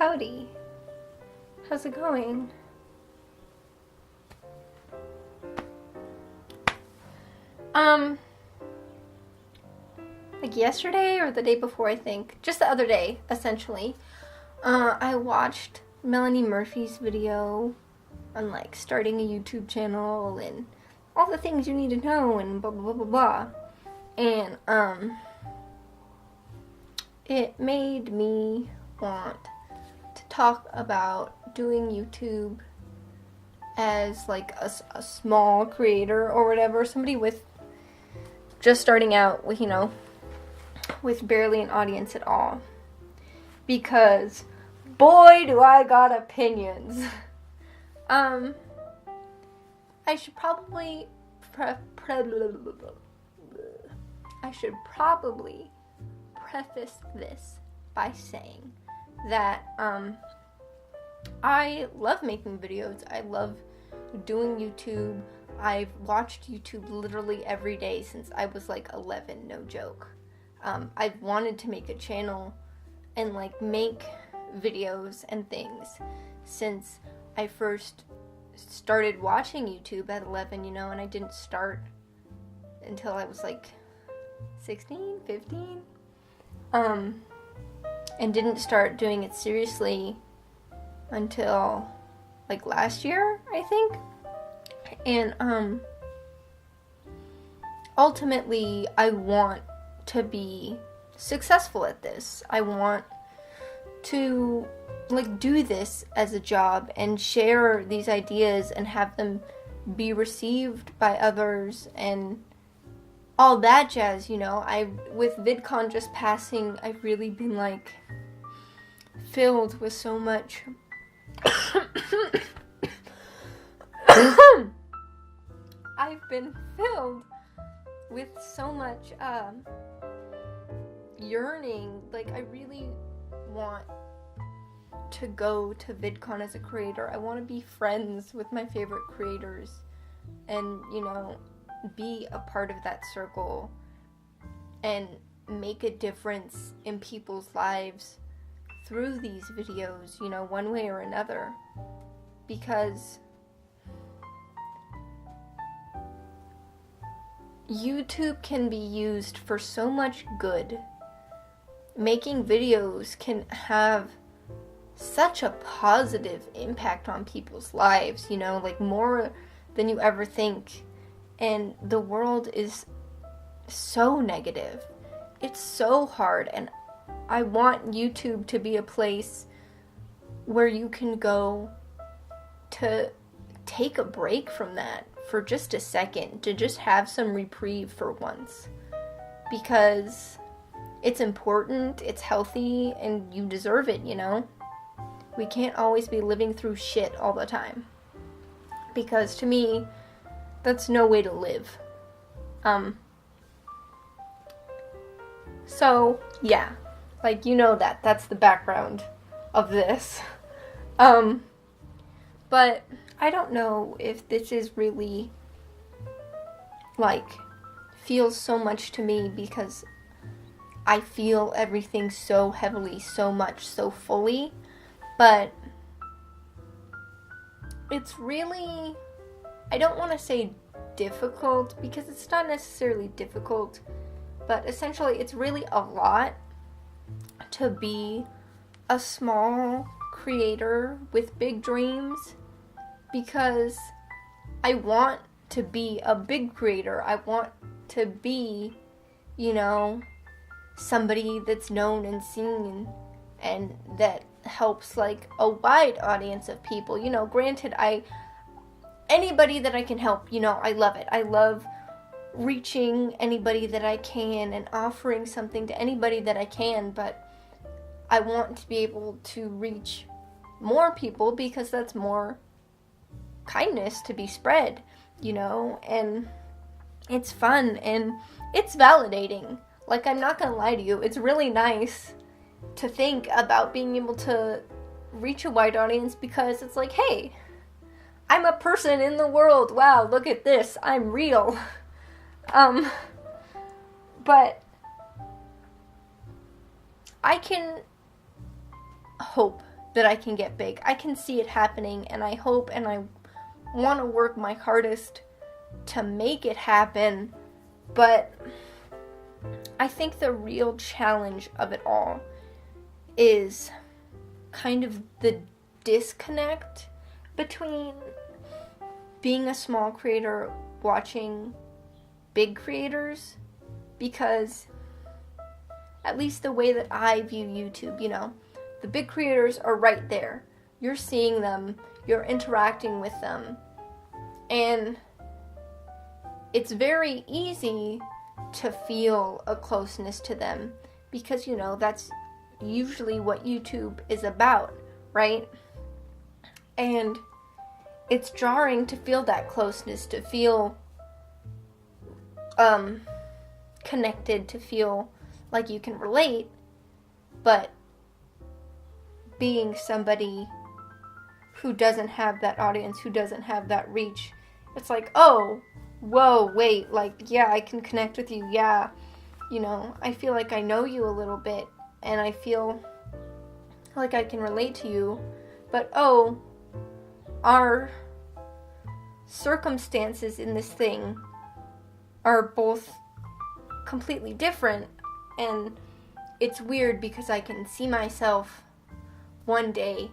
Howdy. How's it going? Like yesterday or the day before, I think. Just the other day, essentially. I watched Melanie Murphy's video on, like, starting a YouTube channel and all the things you need to know and blah, blah, blah, blah, blah. And, it made me want to talk about doing YouTube as, like, a small creator or whatever. Somebody with just starting out with, with barely an audience at all. Because, boy, do I got opinions. I should probably preface this by saying that I love making videos. I love doing YouTube. I've watched YouTube literally every day since I was like 11, no joke. I've wanted to make a channel and like make videos and things since I first started watching YouTube at 11, and I didn't start until I was like 16, 15, and didn't start doing it seriously until like last year, I think. And ultimately I want to be successful at this. I want to like do this as a job and share these ideas and have them be received by others and all that jazz, with VidCon just passing, I've really been like filled with so much I've been filled with so much yearning. Like, I really want to go to VidCon as a creator. I want to be friends with my favorite creators and, be a part of that circle and make a difference in people's lives through these videos, one way or another. Because YouTube can be used for so much good. Making videos can have such a positive impact on people's lives, like more than you ever think. And the world is so negative. It's so hard, and I want YouTube to be a place where you can go to take a break from that for just a second, to just have some reprieve for once. Because it's important, it's healthy, and you deserve it, We can't always be living through shit all the time. Because to me, that's no way to live. So, yeah. Like, that's the background of this. But I don't know if this is really, like, feels so much to me because I feel everything so heavily, so much, so fully. But it's really, I don't want to say difficult because it's not necessarily difficult, but essentially it's really a lot to be a small creator with big dreams, because I want to be a big creator. I want to be, somebody that's known and seen and that helps like a wide audience of people. Granted, anybody that I can help, I love it. I love reaching anybody that I can and offering something to anybody that I can, but I want to be able to reach more people because that's more kindness to be spread, and it's fun and it's validating. Like, I'm not gonna lie to you, it's really nice to think about being able to reach a wide audience because it's like, hey, I'm a person in the world. Wow, look at this. I'm real. But I can hope that I can get big. I can see it happening, and I hope and I want to work my hardest to make it happen, but I think the real challenge of it all is kind of the disconnect between being a small creator watching big creators, because at least the way that I view YouTube, you know, the big creators are right there. You're seeing them, you're interacting with them, and it's very easy to feel a closeness to them because, you know, that's usually what YouTube is about, right? And it's jarring to feel that closeness, to feel connected, to feel like you can relate, but being somebody who doesn't have that audience, who doesn't have that reach, it's like, oh, whoa, wait, like, yeah, I can connect with you, yeah, you know, I feel like I know you a little bit, and I feel like I can relate to you, but oh, our circumstances in this thing are both completely different, and it's weird because I can see myself one day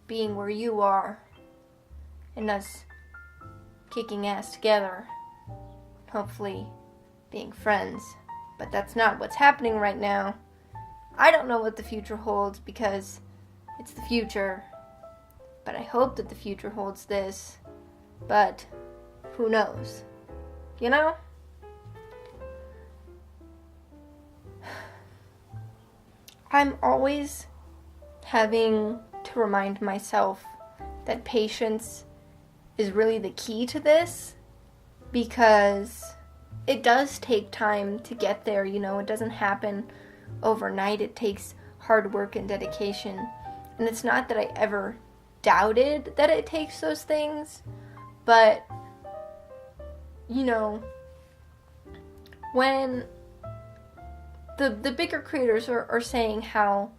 being where you are and us kicking ass together, hopefully being friends, but that's not what's happening right now. I don't know what the future holds because it's the future, but I hope that the future holds this, but who knows, you know? I'm always having to remind myself that patience is really the key to this, because it does take time to get there, you know, it doesn't happen overnight, it takes hard work and dedication, and it's not that I ever doubted that it takes those things, but, you know, when the bigger creators are saying how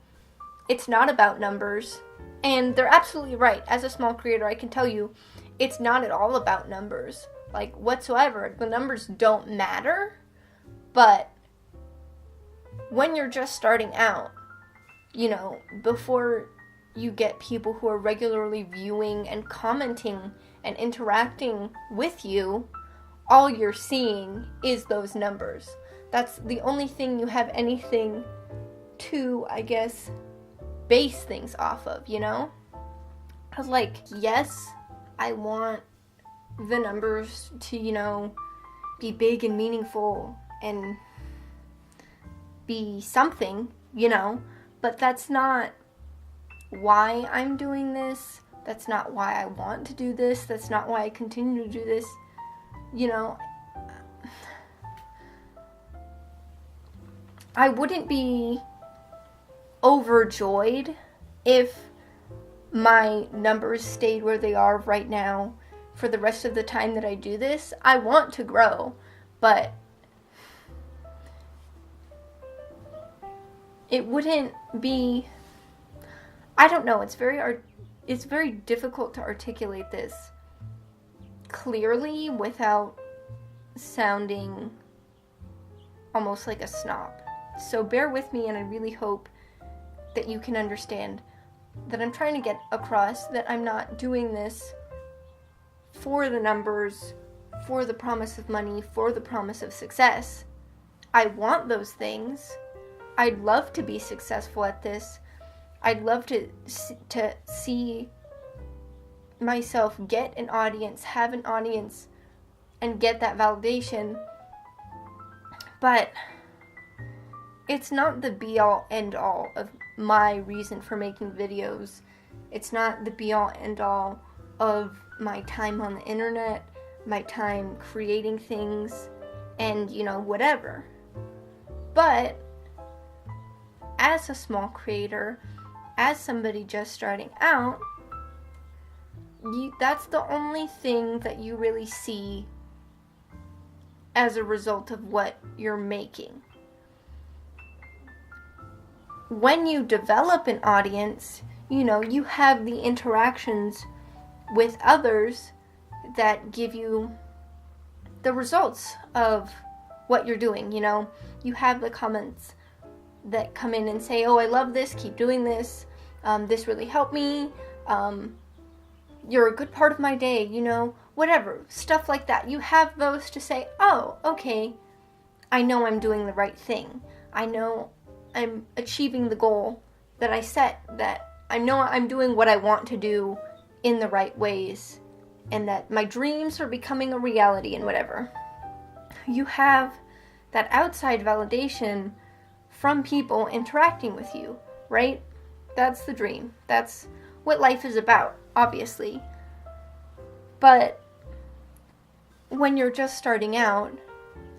it's not about numbers, and they're absolutely right. As a small creator, I can tell you, it's not at all about numbers, like, whatsoever. The numbers don't matter, but when you're just starting out, you know, before you get people who are regularly viewing and commenting and interacting with you, all you're seeing is those numbers. That's the only thing you have anything to, I guess, base things off of, you know? I was like, yes, I want the numbers to, you know, be big and meaningful and be something, you know, but that's not why I'm doing this. That's not why I want to do this. That's not why I continue to do this, you know. I wouldn't be overjoyed if my numbers stayed where they are right now for the rest of the time that I do this. I want to grow, but it wouldn't be, I don't know, it's very difficult to articulate this clearly without sounding almost like a snob. So bear with me, and I really hope that you can understand that I'm trying to get across that I'm not doing this for the numbers, for the promise of money, for the promise of success. I want those things. I'd love to be successful at this. I'd love to see myself get an audience, have an audience, and get that validation. But it's not the be-all, end-all of my reason for making videos. It's not the be-all, end-all of my time on the internet, my time creating things, and, you know, whatever. But as a small creator, as somebody just starting out, that's the only thing that you really see as a result of what you're making. When you develop an audience, you have the interactions with others that give you the results of what you're doing. You have the comments that come in and say, oh, I love this, keep doing this, this really helped me, you're a good part of my day, whatever, stuff like that. You have those to say, oh, okay, I know I'm doing the right thing. I know I'm achieving the goal that I set, that I know I'm doing what I want to do in the right ways, and that my dreams are becoming a reality and whatever. You have that outside validation from people interacting with you, right? That's the dream. That's what life is about, obviously. But when you're just starting out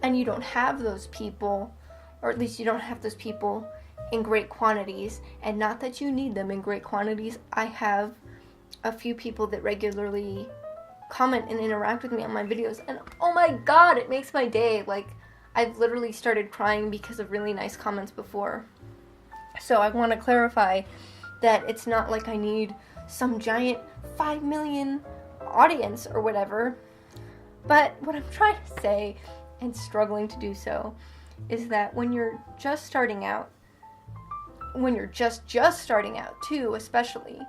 and you don't have those people, or at least you don't have those people in great quantities, and not that you need them in great quantities. I have a few people that regularly comment and interact with me on my videos, and oh my god, it makes my day. Like, I've literally started crying because of really nice comments before. So I want to clarify that it's not like I need some giant 5 million audience or whatever. But what I'm trying to say, and struggling to do so, is that when you're just starting out, when you're just starting out too, especially,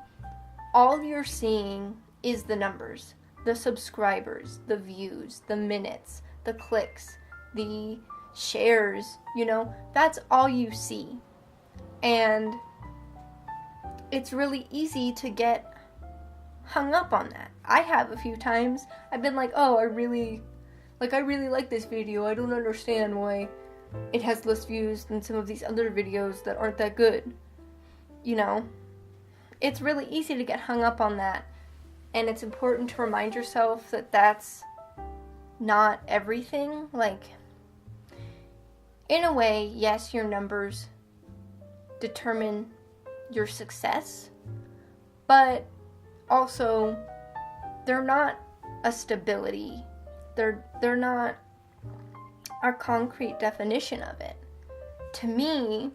all you're seeing is the numbers, the subscribers, the views, the minutes, the clicks, the shares, that's all you see. And it's really easy to get hung up on that. I have a few times. I've been like, oh, I really like this video. I don't understand why it has less views than some of these other videos that aren't that good. It's really easy to get hung up on that. And it's important to remind yourself that that's not everything. Like, in a way, yes, your numbers determine your success, but also they're not a stability. They're not a concrete definition of it. To me,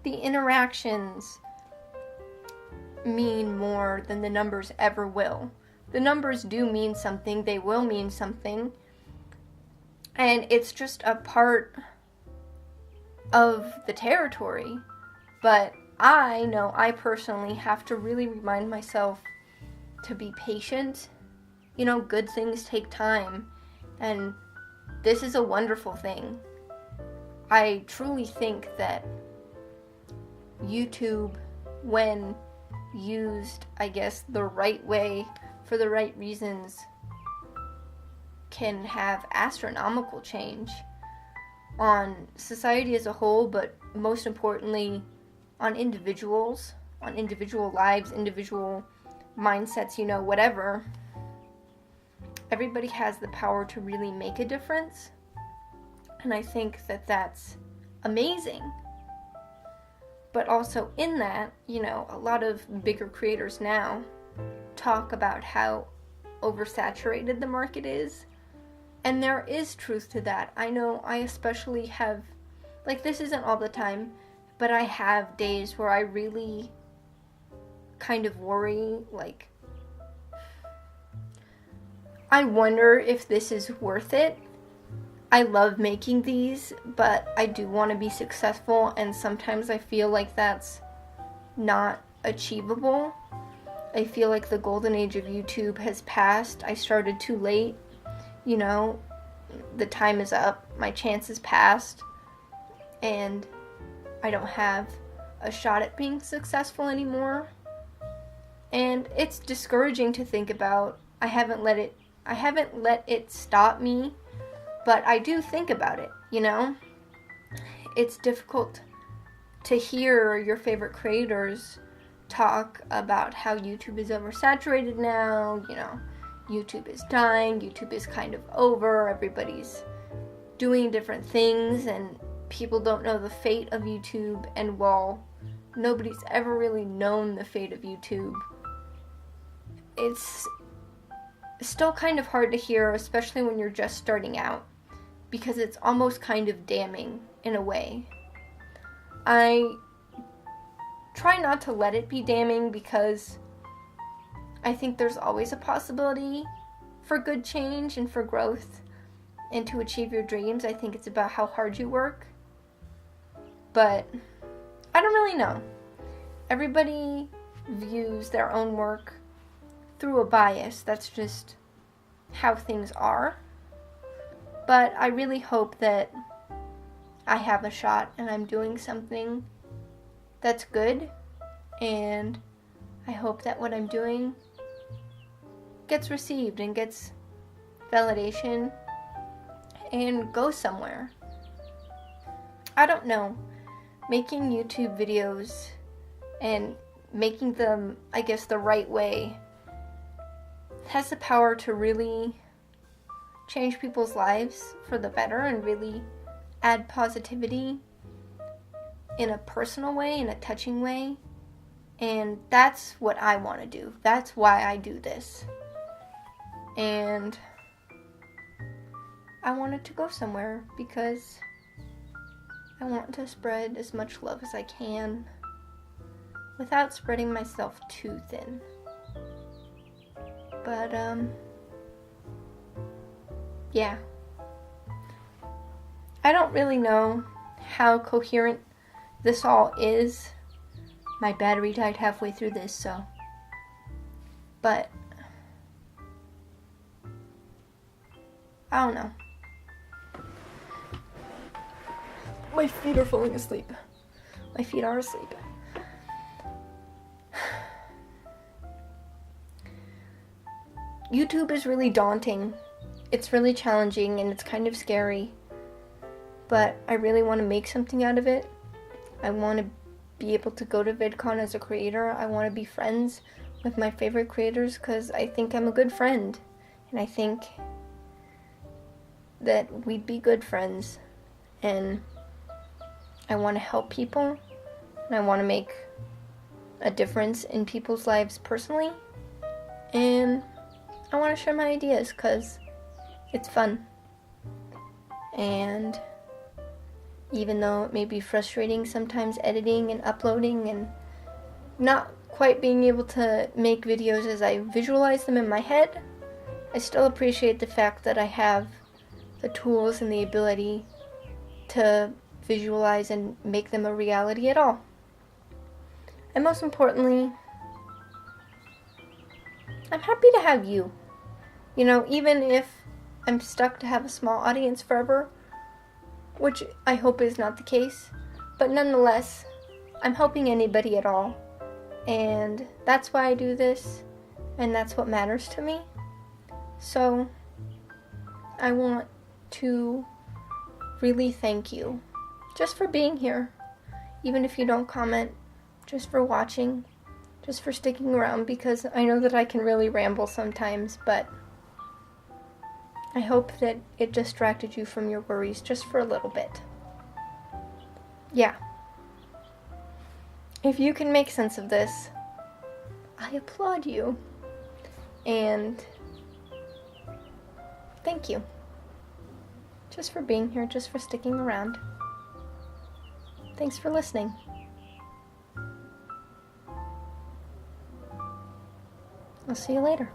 the interactions mean more than the numbers ever will. The numbers do mean something, they will mean something, and it's just a part of the territory. But I know I personally have to really remind myself to be patient. Good things take time, and this is a wonderful thing. I truly think that YouTube, when used, I guess, the right way, for the right reasons, can have astronomical change on society as a whole, but most importantly on individual lives, individual mindsets, whatever. Everybody has the power to really make a difference, and I think that that's amazing. But also in that, a lot of bigger creators now talk about how oversaturated the market is, and there is truth to that. I know I especially have, this isn't all the time, but I have days where I really kind of worry, I wonder if this is worth it. I love making these, but I do want to be successful, and sometimes I feel like that's not achievable. I feel like the golden age of YouTube has passed. I started too late. The time is up. My chance is passed. And I don't have a shot at being successful anymore. And it's discouraging to think about. I haven't let it stop me, but I do think about it, It's difficult to hear your favorite creators talk about how YouTube is oversaturated now, YouTube is dying, YouTube is kind of over, everybody's doing different things, and people don't know the fate of YouTube, and while nobody's ever really known the fate of YouTube, it's still kind of hard to hear, especially when you're just starting out, because it's almost kind of damning in a way. I try not to let it be damning because I think there's always a possibility for good change and for growth and to achieve your dreams. I think it's about how hard you work. But I don't really know. Everybody views their own work through a bias. That's just how things are. But I really hope that I have a shot and I'm doing something that's good, and I hope that what I'm doing gets received and gets validation and goes somewhere. I don't know. Making YouTube videos and making them, I guess, the right way has the power to really change people's lives for the better and really add positivity in a personal way, in a touching way. And that's what I want to do. That's why I do this. And I want it to go somewhere because I want to spread as much love as I can without spreading myself too thin. But, yeah. I don't really know how coherent this all is. My battery died halfway through this, so. But I don't know. My feet are falling asleep. My feet are asleep. YouTube is really daunting. It's really challenging and it's kind of scary. But I really want to make something out of it. I want to be able to go to VidCon as a creator. I want to be friends with my favorite creators because I think I'm a good friend. And I think that we'd be good friends. And I want to help people. And I want to make a difference in people's lives personally. And I want to share my ideas because it's fun. And even though it may be frustrating sometimes editing and uploading and not quite being able to make videos as I visualize them in my head, I still appreciate the fact that I have the tools and the ability to visualize and make them a reality at all. And most importantly, I'm happy to have you. You know, even if I'm stuck to have a small audience forever, which I hope is not the case, but nonetheless, I'm helping anybody at all, and that's why I do this, and that's what matters to me. So, I want to really thank you, just for being here, even if you don't comment, just for watching, just for sticking around, because I know that I can really ramble sometimes, but I hope that it distracted you from your worries just for a little bit. Yeah. If you can make sense of this, I applaud you. And thank you. Just for being here, just for sticking around. Thanks for listening. I'll see you later.